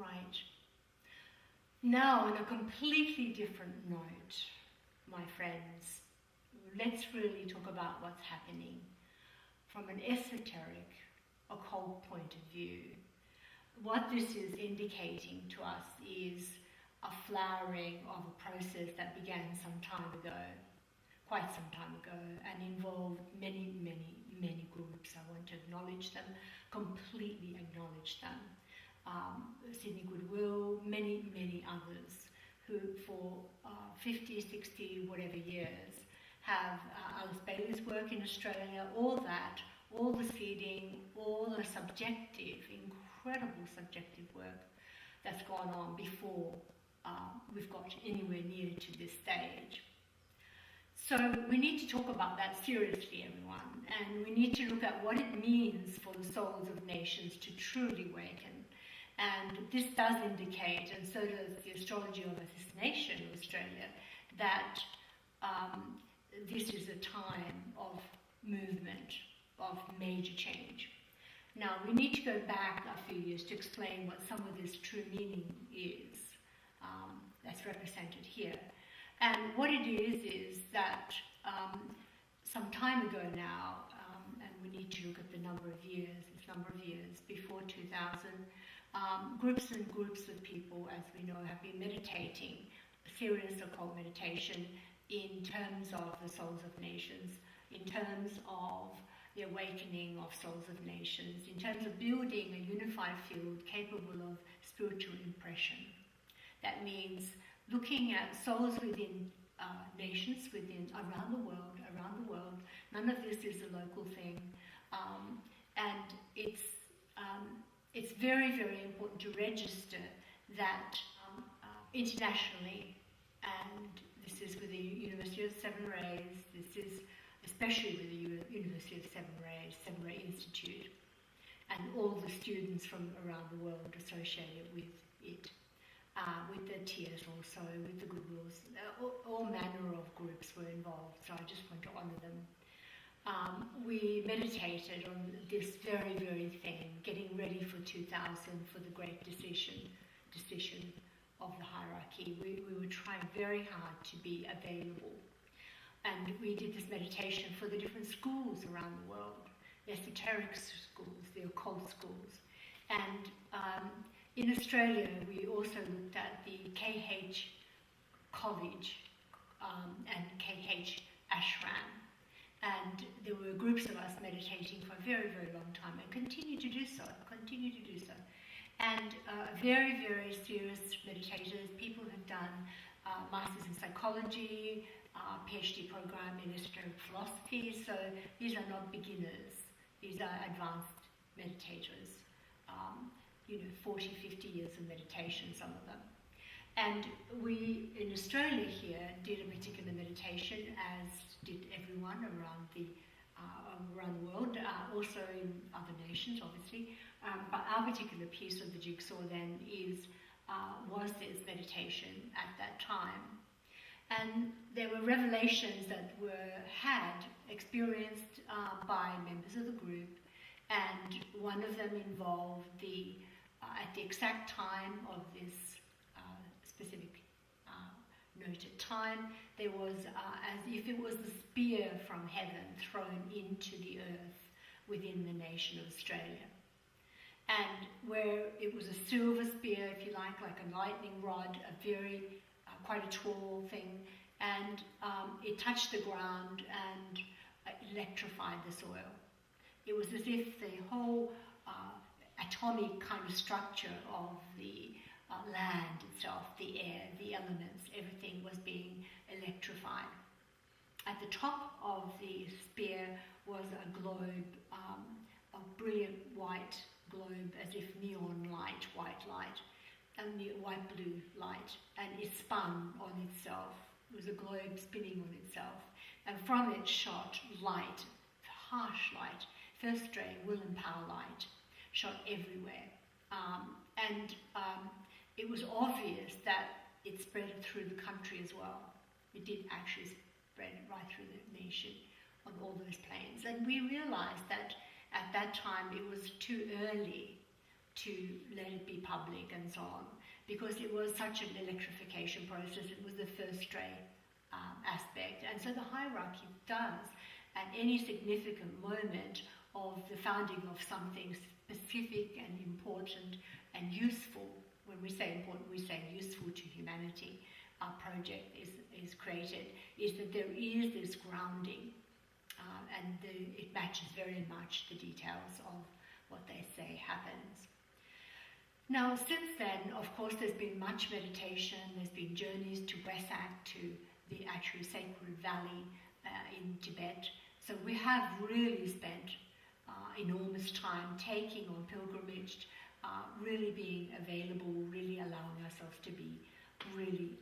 Right. Now, on a completely different note, my friends, let's really talk about what's happening from an esoteric, occult point of view. What this is indicating to us is a flowering of a process that began some time ago, quite some time ago, and involved many, many, many groups. I want to acknowledge them, completely acknowledge them. Sydney Goodwill, many, many others who for 50, 60, whatever years have Alice Bailey's work in Australia, all that, all the seeding, all the subjective, incredible subjective work that's gone on before we've got anywhere near to this stage. So we need to talk about that seriously, everyone, and we need to look at what it means for the souls of nations to truly awaken. And this does indicate, and so does the astrology of this nation, Australia, that this is a time of movement, of major change. Now, we need to go back a few years to explain what some of this true meaning is that's represented here. And what it is that some time ago now, and we need to look at the number of years, before 2000, groups and groups of people, as we know, have been meditating, serious occult meditation, in terms of the souls of nations, in terms of the awakening of souls of nations, in terms of building a unified field capable of spiritual impression. That means looking at souls within nations, around the world. None of this is a local thing, and it's very, very important to register that internationally, and this is with the University of Seven Rays, this is especially with the University of Seven Ray Institute, and all the students from around the world associated with it, with the TS also, with the Goodwills, all manner of groups were involved, so I just want to honour them. We meditated on this very, very thing, getting ready for 2000, for the great decision of the hierarchy. We were trying very hard to be available. And we did this meditation for the different schools around the world, the esoteric schools, the occult schools. And in Australia, we also looked at the KH College and KH Ashram. And there were groups of us meditating for a very, very long time and continue to do so. And very, very serious meditators, people who've done masters in psychology, PhD program in esoteric philosophy, so these are not beginners, these are advanced meditators, 40, 50 years of meditation, some of them. And we, in Australia here, did a particular meditation, as did everyone around the world, also in other nations, obviously. But our particular piece of the jigsaw then was this meditation at that time. And there were revelations that were experienced by members of the group, and one of them involved at the exact time of this specific noted time, there was as if it was the spear from heaven thrown into the earth within the nation of Australia. And where it was a silver spear, if you like a lightning rod, a very quite a tall thing, and it touched the ground and electrified the soil. It was as if the whole atomic kind of structure of the land itself, the air, the elements, everything was being electrified. At the top of the spear was a globe, a brilliant white globe, as if neon light, white light, and white-blue light, and it spun on itself. It was a globe spinning on itself, and from it shot light, harsh light, first ray, will and power light, shot everywhere. It was obvious that it spread through the country as well. It did actually spread right through the nation on all those planes. And we realized that at that time it was too early to let it be public and so on, because it was such an electrification process. It was the first stray aspect, and so the hierarchy does, at any significant moment of the founding of something specific and important and useful. When we say important, we say useful to humanity. Our project is created, is that there is this grounding, and it matches very much the details of what they say happens. Now, since then, of course, there's been much meditation. There's been journeys to Wesak, to the actual sacred valley in Tibet. So we have really spent enormous time taking on pilgrimage, really being available, really allowing ourselves to be really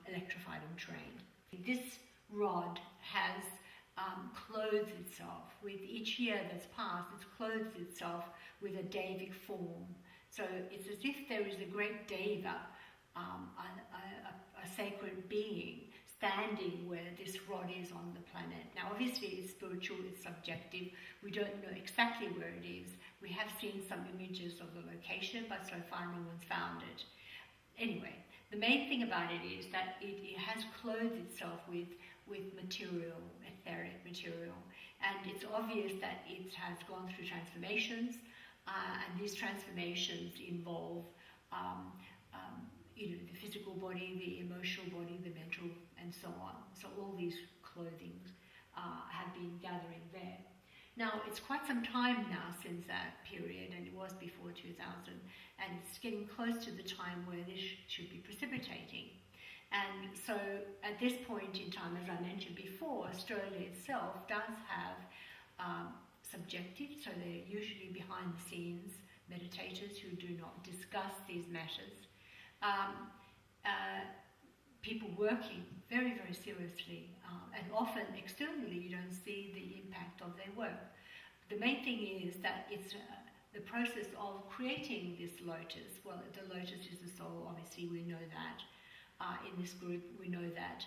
electrified and trained. This rod has clothed itself with each year that's passed. It's clothed itself with a Devic form. So it's as if there is a great Deva, a sacred being, standing where this rod is on the planet. Now, obviously, it's spiritual, it's subjective. We don't know exactly where it is. We have seen some images of the location, but so far no one's found it. Anyway, the main thing about it is that it has clothed itself with material, etheric material, and it's obvious that it has gone through transformations, and these transformations involve the physical body, the emotional body, the mental, and so on. So all these clothing have been gathering there. Now, it's quite some time now since that period, and it was before 2000, and it's getting close to the time where this should be precipitating. And so at this point in time, as I mentioned before, Australia itself does have subjective, so they're usually behind the scenes meditators who do not discuss these matters. People working very, very seriously, and often externally you don't see the impact of their work. The main thing is that it's the process of creating this lotus. Well, the lotus is the soul, obviously we know that. In this group we know that.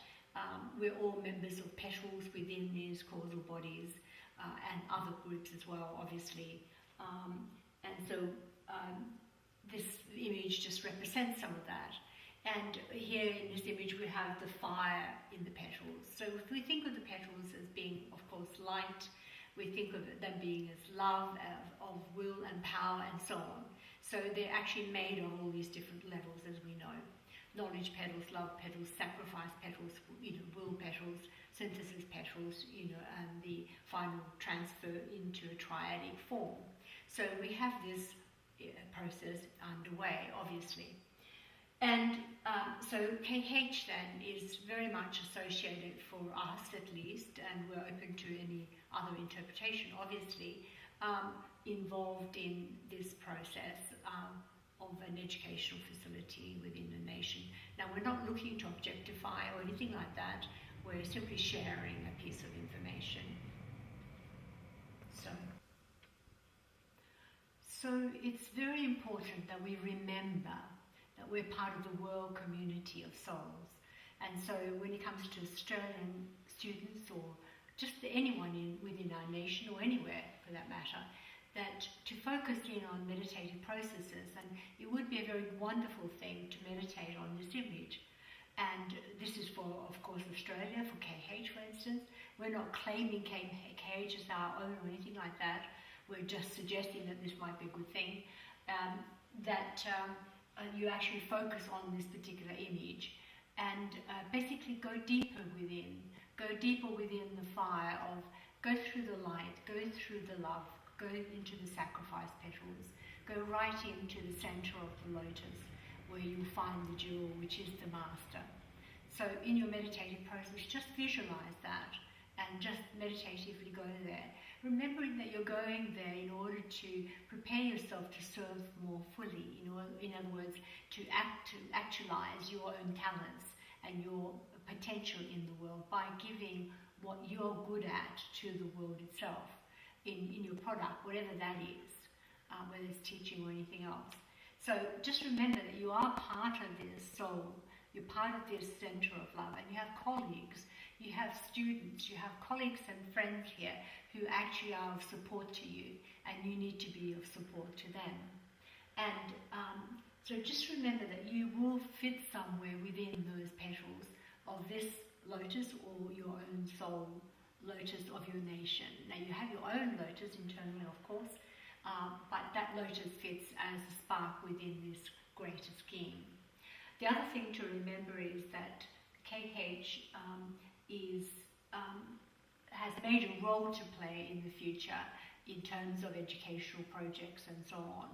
We're all members of petals within these causal bodies, and other groups as well, obviously. And so this image just represents some of that. And here in this image we have the fire in the petals. So if we think of the petals as being, of course, light, we think of them being as love, of will and power and so on. So they're actually made of all these different levels, as we know. Knowledge petals, love petals, sacrifice petals, will petals, synthesis petals, and the final transfer into a triadic form. So we have this process underway, obviously. And so KH then is very much associated, for us at least, and we're open to any other interpretation, obviously, involved in this process of an educational facility within the nation. Now, we're not looking to objectify or anything like that. We're simply sharing a piece of information. So it's very important that we remember that we're part of the world community of souls. And so when it comes to Australian students, or just anyone within our nation, or anywhere for that matter, that to focus in on meditative processes, and it would be a very wonderful thing to meditate on this image. And this is for, of course, Australia, for KH, for instance. We're not claiming KH as our own or anything like that. We're just suggesting that this might be a good thing, that you actually focus on this particular image and basically go deeper within the fire of, go through the light, go through the love, go into the sacrifice petals, go right into the center of the lotus, where you find the jewel, which is the master. So in your meditative process, just visualize that and just meditatively go there, remembering that you're going there in order to prepare yourself to serve more fully, in other words, to actualize your own talents and your potential in the world by giving what you're good at to the world itself in your product, whatever that is, whether it's teaching or anything else. So just remember that you are part of this soul, you're part of this center of love, and you have colleagues, you have students, you have colleagues and friends here who actually are of support to you, and you need to be of support to them. And So just remember that you will fit somewhere within those petals of this lotus or your own soul lotus of your nation. Now you have your own lotus internally, of course, but that lotus fits as a spark within this greater scheme. The other thing to remember is that KH has a major role to play in the future in terms of educational projects and so on,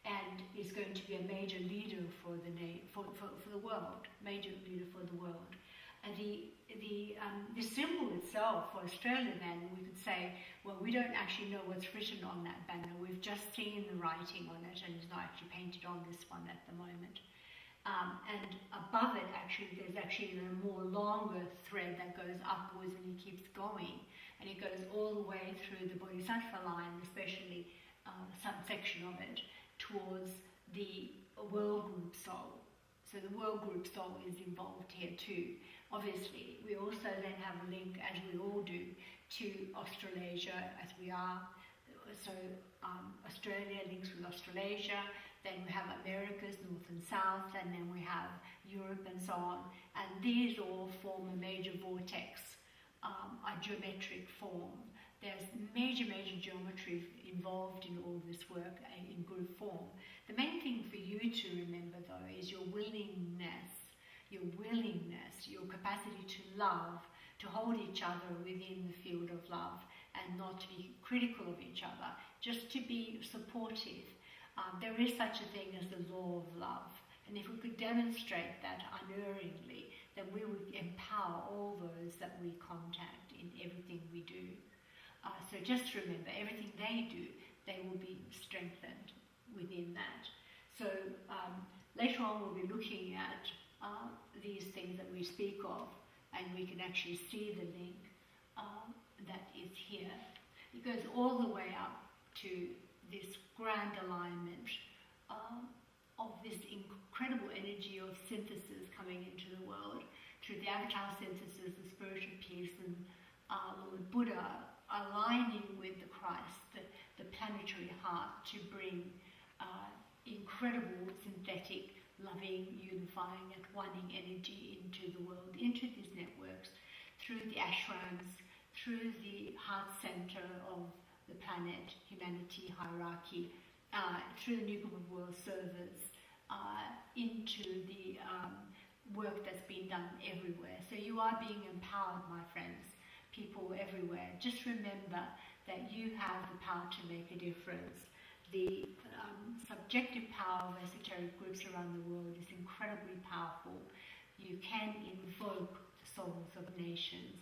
and is going to be a major leader for the world, major leader for the world. And the symbol itself for Australia, then, we could say, well, we don't actually know what's written on that banner. We've just seen the writing on it, and it's not actually painted on this one at the moment. And above it, actually, there's actually a more longer thread that goes upwards and it keeps going. And it goes all the way through the Bodhisattva line, especially some section of it, towards the world group soul. So the world group soul is involved here too. Obviously, we also then have a link, as we all do, to Australasia, as we are. So Australia links with Australasia, then we have Americas, North and South, and then we have Europe and so on. And these all form a major vortex, a geometric form. There's major geometry involved in all this work in group form. The main thing for you to remember, though, is your willingness, your capacity to love, to hold each other within the field of love, and not to be critical of each other, just to be supportive. There is such a thing as the law of love, and if we could demonstrate that unerringly, then we would empower all those that we contact in everything we do. So just remember, everything they do, they will be strengthened within that. So later on we'll be looking at these things that we speak of, and we can actually see the link that is here. It goes all the way up to this grand alignment of this incredible energy of synthesis coming into the world through the avatar synthesis, the spirit of peace, and Lord Buddha aligning with the Christ, the planetary heart, to bring incredible synthetic, loving, unifying, and one-ing energy into the world, into these networks, through the ashrams, through the heart center of the planet, humanity, hierarchy, through the New Group of World Servers, into the work that's been done everywhere. So you are being empowered, my friends, people everywhere. Just remember that you have the power to make a difference. The subjective power of esoteric groups around the world is incredibly powerful. You can invoke the souls of nations